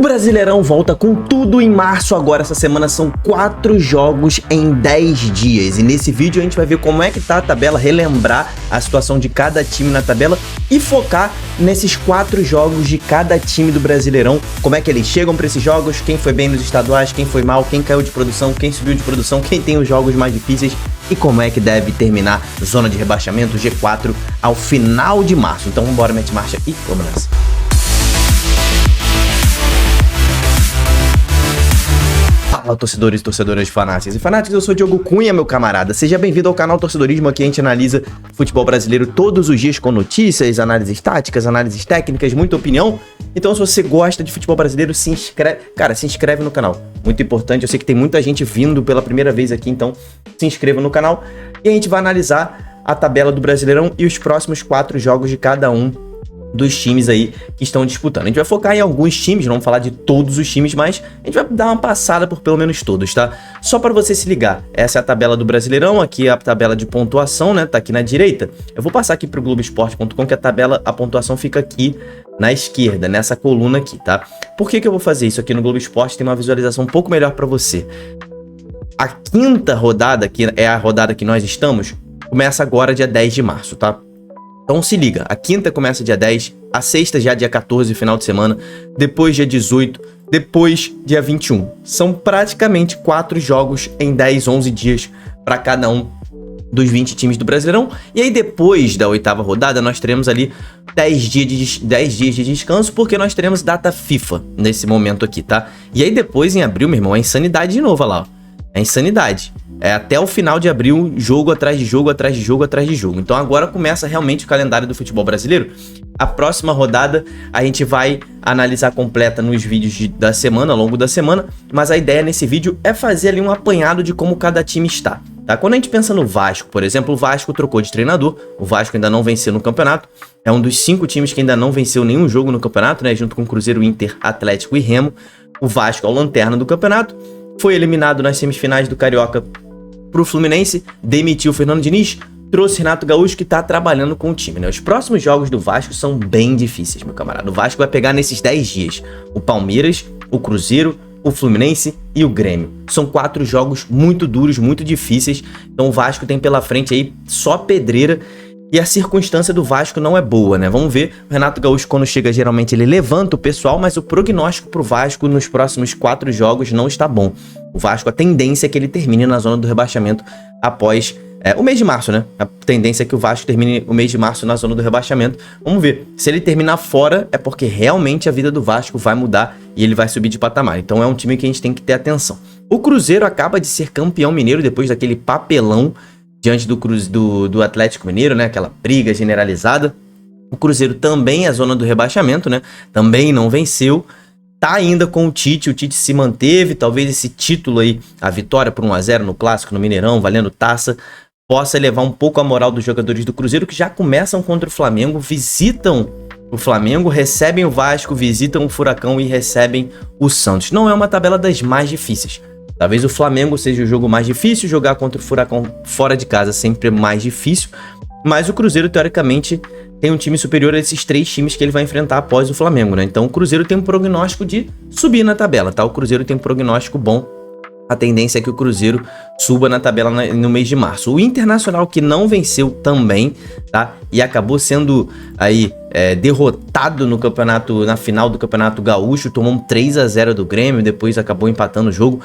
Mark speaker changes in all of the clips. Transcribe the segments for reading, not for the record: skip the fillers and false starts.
Speaker 1: O Brasileirão volta com tudo em março agora. Essa semana são 4 jogos em 10 dias. E nesse vídeo a gente vai ver como é que tá a tabela, relembrar a situação de cada time na tabela e focar nesses 4 jogos de cada time do Brasileirão. Como é que eles chegam para esses jogos, quem foi bem nos estaduais, quem foi mal, quem caiu de produção, quem subiu de produção, quem tem os jogos mais difíceis e como é que deve terminar zona de rebaixamento G4 ao final de março. Então vamos embora, mete marcha e vamos nessa. Fala, torcedores e torcedoras fanáticos e fanáticos, eu sou Diogo Cunha, meu camarada. Seja bem-vindo ao canal Torcedorismo, aqui a gente analisa futebol brasileiro todos os dias com notícias, análises táticas, análises técnicas, muita opinião. Então, se você gosta de futebol brasileiro, se inscreve, cara, se inscreve no canal. Muito importante, eu sei que tem muita gente vindo pela primeira vez aqui, então se inscreva no canal. E a gente vai analisar a tabela do Brasileirão e os próximos 4 jogos de cada um dos times aí que estão disputando. A gente vai focar em alguns times, não vamos falar de todos os times, mas a gente vai dar uma passada por pelo menos todos, tá? Só para você se ligar, essa é a tabela do Brasileirão, aqui é a tabela de pontuação, né? Tá aqui na direita. Eu vou passar aqui pro Globoesporte.com, que a pontuação fica aqui na esquerda, nessa coluna aqui, tá? Por que eu vou fazer isso aqui no Globo Esporte? Tem uma visualização um pouco melhor para você. A quinta rodada, que é a rodada que nós estamos, começa agora dia 10 de março, tá? Então se liga, a quinta começa dia 10, a sexta já dia 14, final de semana, depois dia 18, depois dia 21. São praticamente 4 jogos em 10, 11 dias para cada um dos 20 times do Brasileirão. E aí depois da 8ª rodada nós teremos ali 10 dias de descanso, porque nós teremos data FIFA nesse momento aqui, tá? E aí depois em abril, meu irmão, é insanidade de novo, olha lá, ó. É insanidade. É até o final de abril, jogo atrás de jogo, atrás de jogo, atrás de jogo. Então agora começa realmente o calendário do futebol brasileiro. A próxima rodada a gente vai analisar completa nos vídeos da semana, ao longo da semana. Mas a ideia nesse vídeo é fazer ali um apanhado de como cada time está, tá? Quando a gente pensa no Vasco, por exemplo, o Vasco trocou de treinador. O Vasco ainda não venceu no campeonato. É um dos 5 times que ainda não venceu nenhum jogo no campeonato, né? Junto com Cruzeiro, Inter, Atlético e Remo. O Vasco é o lanterna do campeonato. Foi eliminado nas semifinais do Carioca pro Fluminense, demitiu o Fernando Diniz, trouxe Renato Gaúcho, que tá trabalhando com o time, né? Os próximos jogos do Vasco são bem difíceis, meu camarada. O Vasco vai pegar nesses 10 dias o Palmeiras, o Cruzeiro, o Fluminense e o Grêmio. São 4 jogos muito duros, muito difíceis. Então o Vasco tem pela frente aí só pedreira. E a circunstância do Vasco não é boa, né? Vamos ver, o Renato Gaúcho quando chega geralmente ele levanta o pessoal, mas o prognóstico pro Vasco nos próximos 4 jogos não está bom. O Vasco, a tendência é que ele termine na zona do rebaixamento após o mês de março, né? A tendência é que o Vasco termine o mês de março na zona do rebaixamento. Vamos ver, se ele terminar fora é porque realmente a vida do Vasco vai mudar e ele vai subir de patamar. Então é um time que a gente tem que ter atenção. O Cruzeiro acaba de ser campeão mineiro depois daquele papelão diante do Atlético Mineiro, né? Aquela briga generalizada. O Cruzeiro também é zona do rebaixamento, né? Também não venceu. Tá ainda com o Tite se manteve. Talvez esse título aí, a vitória por 1-0 no Clássico, no Mineirão, valendo taça, possa elevar um pouco a moral dos jogadores do Cruzeiro, que já começam contra o Flamengo, visitam o Flamengo, recebem o Vasco, visitam o Furacão e recebem o Santos. Não é uma tabela das mais difíceis. Talvez o Flamengo seja o jogo mais difícil, jogar contra o Furacão fora de casa sempre é mais difícil, mas o Cruzeiro, teoricamente, tem um time superior a esses 3 times que ele vai enfrentar após o Flamengo, né? Então o Cruzeiro tem um prognóstico de subir na tabela, tá? O Cruzeiro tem um prognóstico bom, a tendência é que o Cruzeiro suba na tabela no mês de março. O Internacional, que não venceu também, tá? E acabou sendo aí derrotado no campeonato, na final do Campeonato Gaúcho, tomou um 3-0 do Grêmio, depois acabou empatando o jogo.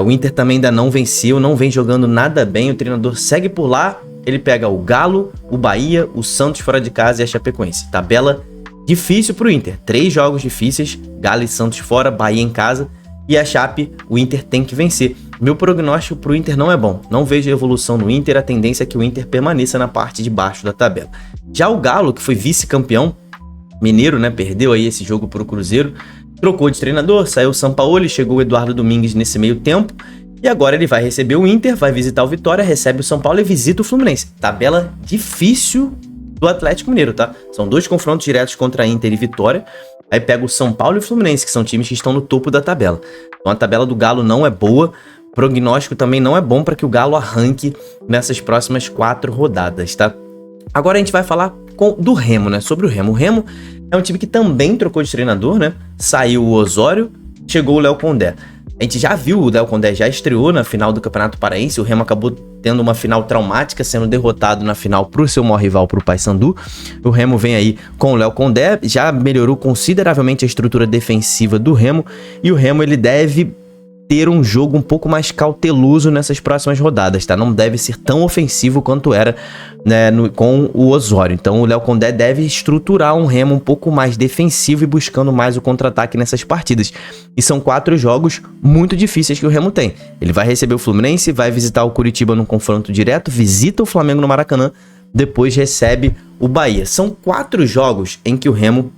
Speaker 1: O Inter também ainda não venceu, não vem jogando nada bem, o treinador segue por lá, ele pega o Galo, o Bahia, o Santos fora de casa e a Chapecoense. Tabela difícil pro Inter, 3 jogos difíceis, Galo e Santos fora, Bahia em casa e a Chape, o Inter tem que vencer. Meu prognóstico pro Inter não é bom, não vejo evolução no Inter, a tendência é que o Inter permaneça na parte de baixo da tabela. Já o Galo, que foi vice-campeão mineiro, né, perdeu aí esse jogo pro Cruzeiro, trocou de treinador, saiu o Sampaoli, chegou o Eduardo Domingues nesse meio tempo. E agora ele vai receber o Inter, vai visitar o Vitória, recebe o São Paulo e visita o Fluminense. Tabela difícil do Atlético Mineiro, tá? São 2 confrontos diretos contra Inter e Vitória. Aí pega o São Paulo e o Fluminense, que são times que estão no topo da tabela. Então a tabela do Galo não é boa. O prognóstico também não é bom para que o Galo arranque nessas próximas 4 rodadas, tá? Agora a gente vai falar do Remo, né? Sobre o Remo. O Remo é um time que também trocou de treinador, né? Saiu o Osório, chegou o Léo Condé. A gente já viu, o Léo Condé já estreou na final do Campeonato Paraense, o Remo acabou tendo uma final traumática, sendo derrotado na final pro seu maior rival, pro Paysandu. O Remo vem aí com o Léo Condé, já melhorou consideravelmente a estrutura defensiva do Remo, e o Remo ele deve ter um jogo um pouco mais cauteloso nessas próximas rodadas, tá? Não deve ser tão ofensivo quanto era, né, com o Osório. Então o Léo Condé deve estruturar um Remo um pouco mais defensivo e buscando mais o contra-ataque nessas partidas. E são 4 jogos muito difíceis que o Remo tem. Ele vai receber o Fluminense, vai visitar o Curitiba num confronto direto, visita o Flamengo no Maracanã, depois recebe o Bahia. São 4 jogos em que o Remo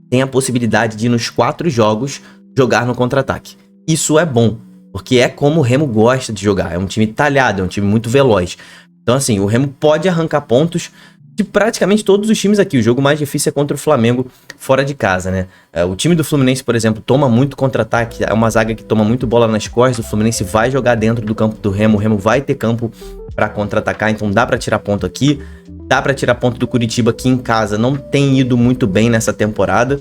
Speaker 1: tem a possibilidade de, nos 4 jogos, jogar no contra-ataque. Isso é bom, porque é como o Remo gosta de jogar. É um time talhado, é um time muito veloz. Então, assim, o Remo pode arrancar pontos de praticamente todos os times aqui. O jogo mais difícil é contra o Flamengo fora de casa, né? O time do Fluminense, por exemplo, toma muito contra-ataque. É uma zaga que toma muito bola nas costas. O Fluminense vai jogar dentro do campo do Remo. O Remo vai ter campo para contra-atacar, então dá para tirar ponto aqui. Dá para tirar ponto do Curitiba, que em casa não tem ido muito bem nessa temporada.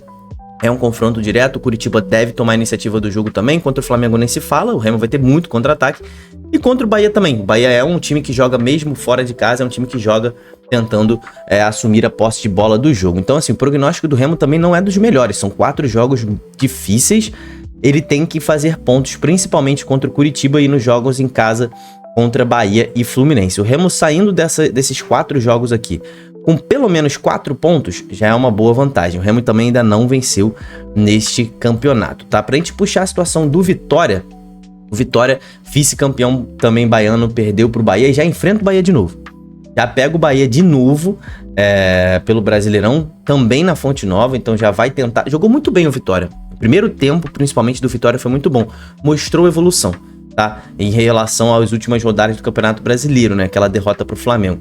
Speaker 1: É um confronto direto, o Curitiba deve tomar a iniciativa do jogo também. Contra o Flamengo nem se fala, o Remo vai ter muito contra-ataque. E contra o Bahia também. O Bahia é um time que joga mesmo fora de casa, é um time que joga tentando assumir a posse de bola do jogo. Então, assim, o prognóstico do Remo também não é dos melhores. São 4 jogos difíceis. Ele tem que fazer pontos, principalmente contra o Curitiba e nos jogos em casa contra Bahia e Fluminense. O Remo saindo desses 4 jogos aqui com pelo menos 4 pontos, já é uma boa vantagem. O Remo também ainda não venceu neste campeonato, tá? Pra gente puxar a situação do Vitória, o Vitória, vice-campeão também baiano, perdeu pro Bahia e já enfrenta o Bahia de novo. Já pega o Bahia de novo pelo Brasileirão, também na Fonte Nova, então já vai tentar. Jogou muito bem o Vitória. O primeiro tempo, principalmente do Vitória, foi muito bom. Mostrou evolução, tá? Em relação às últimas rodadas do Campeonato Brasileiro, né? Aquela derrota pro Flamengo.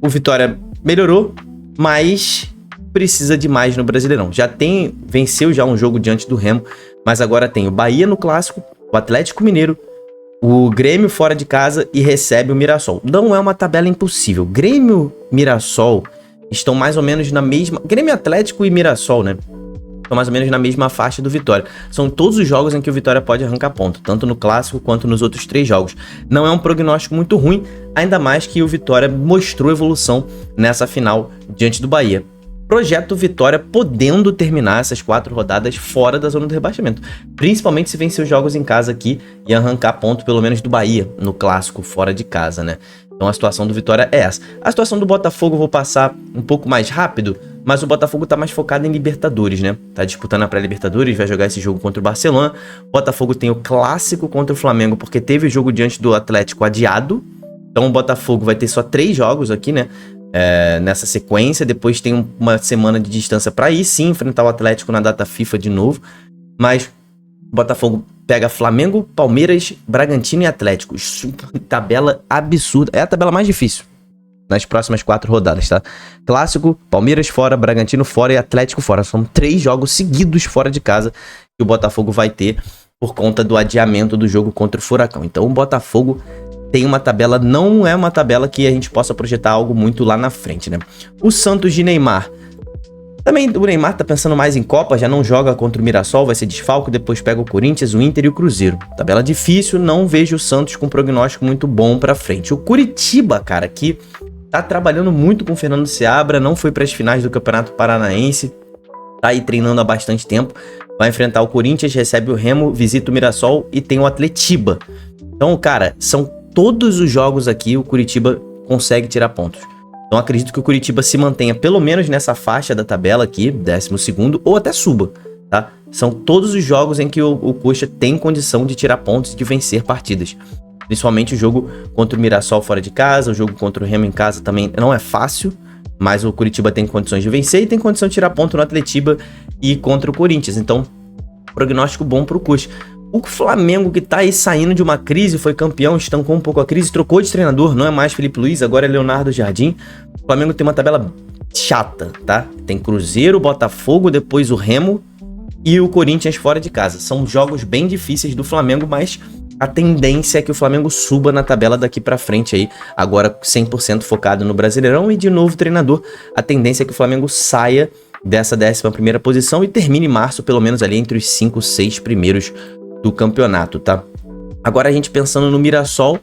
Speaker 1: O Vitória melhorou, mas precisa de mais no Brasileirão. Venceu já um jogo diante do Remo, mas agora tem o Bahia no Clássico, o Atlético Mineiro, o Grêmio fora de casa e recebe o Mirassol. Não é uma tabela impossível. Grêmio e Mirassol estão mais ou menos na mesma... Grêmio, Atlético e Mirassol, né? Estão mais ou menos na mesma faixa do Vitória. São todos os jogos em que o Vitória pode arrancar ponto, tanto no Clássico quanto nos outros 3 jogos. Não é um prognóstico muito ruim, ainda mais que o Vitória mostrou evolução nessa final diante do Bahia. Projeto Vitória podendo terminar essas 4 rodadas fora da zona do rebaixamento, principalmente se vencer os jogos em casa aqui e arrancar ponto pelo menos do Bahia no Clássico fora de casa, né? Então a situação do Vitória é essa. A situação do Botafogo eu vou passar um pouco mais rápido, mas o Botafogo tá mais focado em Libertadores, né? Tá disputando a pré-Libertadores, vai jogar esse jogo contra o Barcelona. O Botafogo tem o Clássico contra o Flamengo, porque teve o jogo diante do Atlético adiado. Então o Botafogo vai ter só 3 jogos aqui, né? Nessa sequência. Depois tem uma semana de distância para ir sim enfrentar o Atlético na data FIFA de novo. Mas o Botafogo pega Flamengo, Palmeiras, Bragantino e Atlético. Tabela absurda. É a tabela mais difícil nas próximas 4 rodadas, tá? Clássico, Palmeiras fora, Bragantino fora e Atlético fora. São 3 jogos seguidos fora de casa que o Botafogo vai ter por conta do adiamento do jogo contra o Furacão. Então o Botafogo tem uma tabela, não é uma tabela que a gente possa projetar algo muito lá na frente, né? O Santos de Neymar. Também o Neymar tá pensando mais em Copa, já não joga contra o Mirassol, vai ser desfalco, depois pega o Corinthians, o Inter e o Cruzeiro. Tabela difícil, não vejo o Santos com um prognóstico muito bom pra frente. O Curitiba, cara, que tá trabalhando muito com o Fernando Seabra, não foi para as finais do Campeonato Paranaense, tá aí treinando há bastante tempo, vai enfrentar o Corinthians, recebe o Remo, visita o Mirassol e tem o Atletiba. Então, cara, são todos os jogos aqui o Curitiba consegue tirar pontos. Então acredito que o Curitiba se mantenha pelo menos nessa faixa da tabela aqui, 12º, ou até suba, tá? São todos os jogos em que o Coxa tem condição de tirar pontos e de vencer partidas. Principalmente o jogo contra o Mirassol fora de casa, o jogo contra o Remo em casa também não é fácil, mas o Curitiba tem condições de vencer e tem condição de tirar ponto no Atletiba e contra o Corinthians. Então, prognóstico bom pro Coxa. O Flamengo, que tá aí saindo de uma crise, foi campeão, estancou um pouco a crise, trocou de treinador, não é mais Felipe Luiz, agora é Leonardo Jardim. O Flamengo tem uma tabela chata, tá? Tem Cruzeiro, Botafogo, depois o Remo e o Corinthians fora de casa. São jogos bem difíceis do Flamengo, mas a tendência é que o Flamengo suba na tabela daqui pra frente aí, agora 100% focado no Brasileirão e de novo treinador, a tendência é que o Flamengo saia dessa 11ª posição e termine em março pelo menos ali entre os 5, 6 primeiros do campeonato, tá? Agora a gente pensando no Mirassol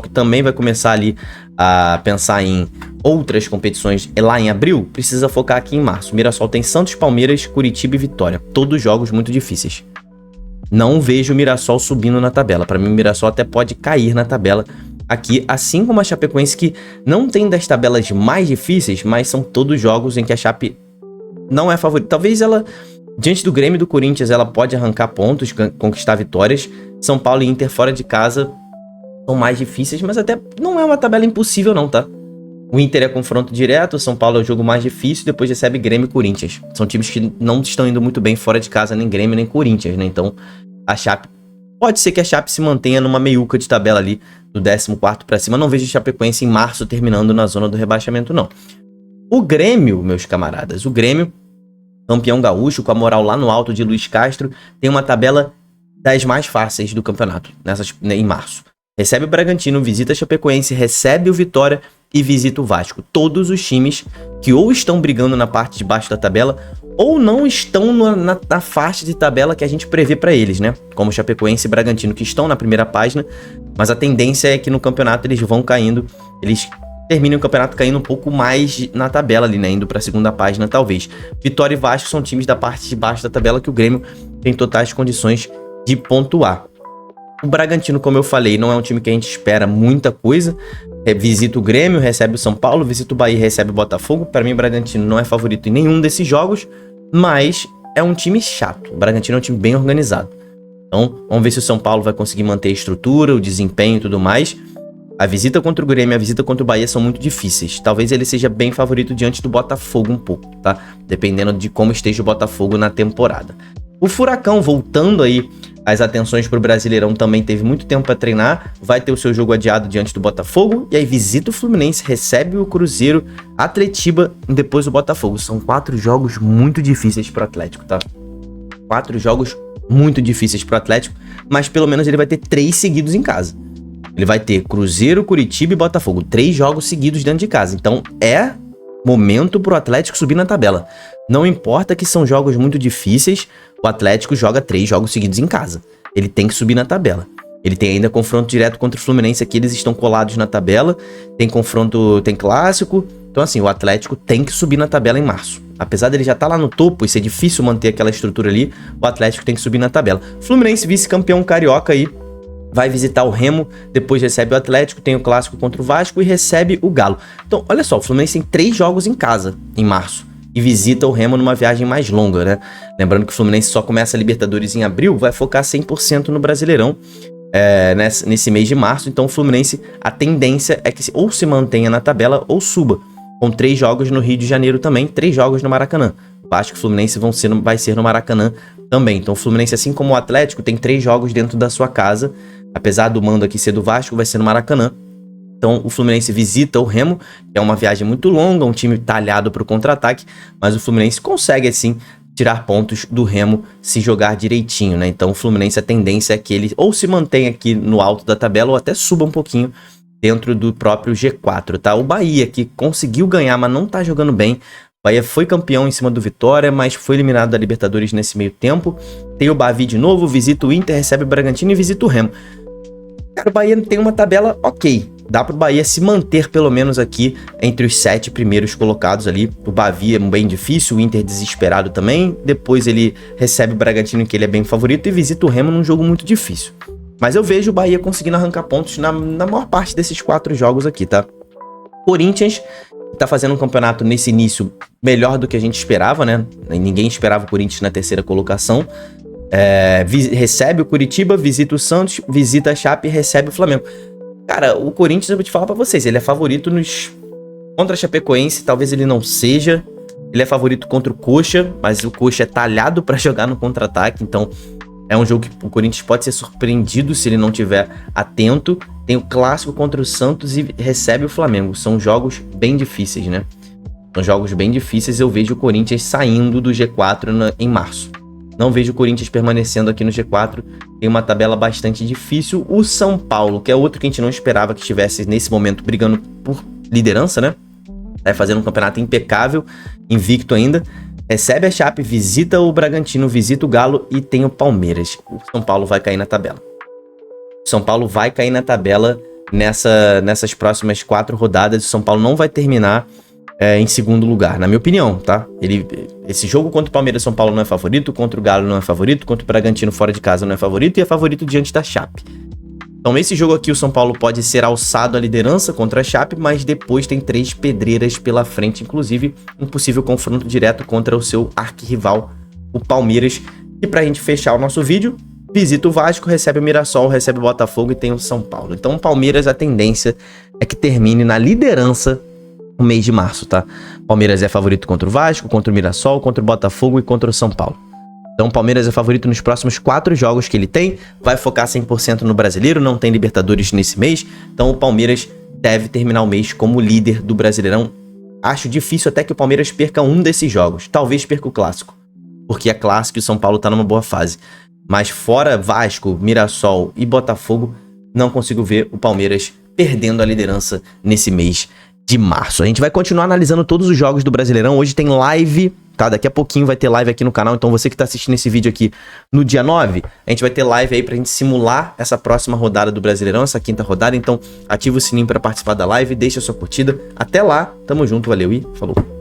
Speaker 1: que também vai começar ali a pensar em outras competições lá em abril, precisa focar aqui em março. O Mirassol tem Santos, Palmeiras, Curitiba e Vitória, todos jogos muito difíceis. Não vejo o Mirassol subindo na tabela. Para mim, o Mirassol até pode cair na tabela aqui, assim como a Chapecoense, que não tem das tabelas mais difíceis, mas são todos jogos em que a Chape não é favorita. Talvez ela, diante do Grêmio e do Corinthians, ela pode arrancar pontos, conquistar vitórias. São Paulo e Inter fora de casa são mais difíceis, mas até não é uma tabela impossível não, tá? O Inter é confronto direto, o São Paulo é o jogo mais difícil, depois recebe Grêmio e Corinthians. São times que não estão indo muito bem fora de casa, nem Grêmio nem Corinthians, né? Então, a Chape, pode ser que a Chape se mantenha numa meiuca de tabela ali, do 14º pra cima. Não vejo a Chapecoense em março terminando na zona do rebaixamento, não. O Grêmio, meus camaradas, o Grêmio, campeão gaúcho, com a moral lá no alto de Luiz Castro, tem uma tabela das mais fáceis do campeonato, em março. Recebe o Bragantino, visita a Chapecoense, recebe o Vitória e visita o Vasco. Todos os times que ou estão brigando na parte de baixo da tabela ou não estão na faixa de tabela que a gente prevê para eles, né? Como Chapecoense e Bragantino, que estão na primeira página, mas a tendência é que no campeonato eles vão caindo, eles terminam o campeonato caindo um pouco mais na tabela ali, né? Indo para a segunda página, talvez. Vitória e Vasco são times da parte de baixo da tabela que o Grêmio tem totais condições de pontuar. O Bragantino, como eu falei, não é um time que a gente espera muita coisa. Visita o Grêmio, recebe o São Paulo, visita o Bahia, recebe o Botafogo. Para mim, o Bragantino não é favorito em nenhum desses jogos, mas é um time chato. O Bragantino é um time bem organizado. Então, vamos ver se o São Paulo vai conseguir manter a estrutura, o desempenho e tudo mais. A visita contra o Grêmio e a visita contra o Bahia são muito difíceis. Talvez ele seja bem favorito diante do Botafogo um pouco, tá? Dependendo de como esteja o Botafogo na temporada. O Furacão, voltando aí as atenções para o Brasileirão, também teve muito tempo para treinar, vai ter o seu jogo adiado diante do Botafogo, e aí visita o Fluminense, recebe o Cruzeiro, Atletiba e depois o Botafogo. São 4 jogos muito difíceis para o Atlético, tá? 4 jogos muito difíceis para o Atlético, mas pelo menos ele vai ter 3 seguidos em casa. Ele vai ter Cruzeiro, Curitiba e Botafogo, 3 jogos seguidos dentro de casa. Então é momento para o Atlético subir na tabela. Não importa que são jogos muito difíceis, o Atlético joga 3 jogos seguidos em casa. Ele tem que subir na tabela. Ele tem ainda confronto direto contra o Fluminense aqui, eles estão colados na tabela. Tem confronto, tem clássico. Então assim, o Atlético tem que subir na tabela em março. Apesar dele já estar lá no topo e ser difícil manter aquela estrutura ali, o Atlético tem que subir na tabela. Fluminense, vice-campeão carioca aí, vai visitar o Remo, depois recebe o Atlético, tem o clássico contra o Vasco e recebe o Galo. Então, olha só, o Fluminense tem 3 jogos em casa em março e visita o Remo numa viagem mais longa, né? Lembrando que o Fluminense só começa a Libertadores em abril, vai focar 100% no Brasileirão nesse mês de março. Então, o Fluminense, a tendência é que ou se mantenha na tabela ou suba, com 3 jogos no Rio de Janeiro também, 3 jogos no Maracanã. Vasco e Fluminense vai ser no Maracanã também. Então, o Fluminense, assim como o Atlético, tem 3 jogos dentro da sua casa. Apesar do mando aqui ser do Vasco, vai ser no Maracanã. Então, o Fluminense visita o Remo, que é uma viagem muito longa, um time talhado para o contra-ataque, mas o Fluminense consegue, assim, tirar pontos do Remo se jogar direitinho, né? Então, o Fluminense, a tendência é que ele ou se mantenha aqui no alto da tabela ou até suba um pouquinho dentro do próprio G4, tá? O Bahia, que conseguiu ganhar, mas não tá jogando bem. O Bahia foi campeão em cima do Vitória, mas foi eliminado da Libertadores nesse meio tempo. Tem o Bavi de novo, visita o Inter, recebe o Bragantino e visita o Remo. Cara, o Bahia tem uma tabela ok. Dá pro Bahia se manter pelo menos aqui entre os 7 primeiros colocados ali. O Bavi é bem difícil, o Inter desesperado também. Depois ele recebe o Bragantino, que ele é bem favorito, e visita o Remo num jogo muito difícil. Mas eu vejo o Bahia conseguindo arrancar pontos na maior parte desses 4 jogos aqui, tá? Corinthians tá fazendo um campeonato nesse início melhor do que a gente esperava, né? Ninguém esperava o Corinthians na 3ª colocação. Recebe o Curitiba, visita o Santos, visita a Chape e recebe o Flamengo. Cara, o Corinthians, eu vou te falar pra vocês, ele é favorito contra a Chapecoense, talvez ele não seja. Ele é favorito contra o Coxa, mas o Coxa é talhado pra jogar no contra-ataque, então é um jogo que o Corinthians pode ser surpreendido se ele não tiver atento. Tem o clássico contra o Santos e recebe o Flamengo. São jogos bem difíceis, né? São jogos bem difíceis, eu vejo o Corinthians saindo do G4 em março. Não vejo o Corinthians permanecendo aqui no G4. Tem uma tabela bastante difícil. O São Paulo, que é outro que a gente não esperava que estivesse nesse momento brigando por liderança, né? Tá fazendo um campeonato impecável, invicto ainda. Recebe a Chape, visita o Bragantino, visita o Galo e tem o Palmeiras. O São Paulo vai cair na tabela. O São Paulo vai cair na tabela nessas próximas 4 rodadas. O São Paulo não vai terminar em segundo lugar, na minha opinião, tá? Esse jogo contra o Palmeiras e São Paulo não é favorito, contra o Galo não é favorito, contra o Bragantino fora de casa não é favorito e é favorito diante da Chape. Então esse jogo aqui o São Paulo pode ser alçado à liderança contra a Chape, mas depois tem 3 pedreiras pela frente, inclusive um possível confronto direto contra o seu arquirrival, o Palmeiras. E pra gente fechar o nosso vídeo, visita o Vasco, recebe o Mirassol, recebe o Botafogo e tem o São Paulo. Então o Palmeiras, a tendência é que termine na liderança no mês de março, tá? Palmeiras é favorito contra o Vasco, contra o Mirassol, contra o Botafogo e contra o São Paulo. Então o Palmeiras é favorito nos próximos 4 jogos que ele tem, vai focar 100% no Brasileiro, não tem Libertadores nesse mês, então o Palmeiras deve terminar o mês como líder do Brasileirão. Acho difícil até que o Palmeiras perca um desses jogos, talvez perca o Clássico, porque é Clássico e o São Paulo tá numa boa fase. Mas fora Vasco, Mirassol e Botafogo, não consigo ver o Palmeiras perdendo a liderança nesse mês de março. A gente vai continuar analisando todos os jogos do Brasileirão. Hoje tem live, tá? Daqui a pouquinho vai ter live aqui no canal. Então você que tá assistindo esse vídeo aqui no dia 9, a gente vai ter live aí pra gente simular essa próxima rodada do Brasileirão, essa 5ª rodada. Então ativa o sininho pra participar da live, deixa a sua curtida. Até lá, tamo junto, valeu e falou!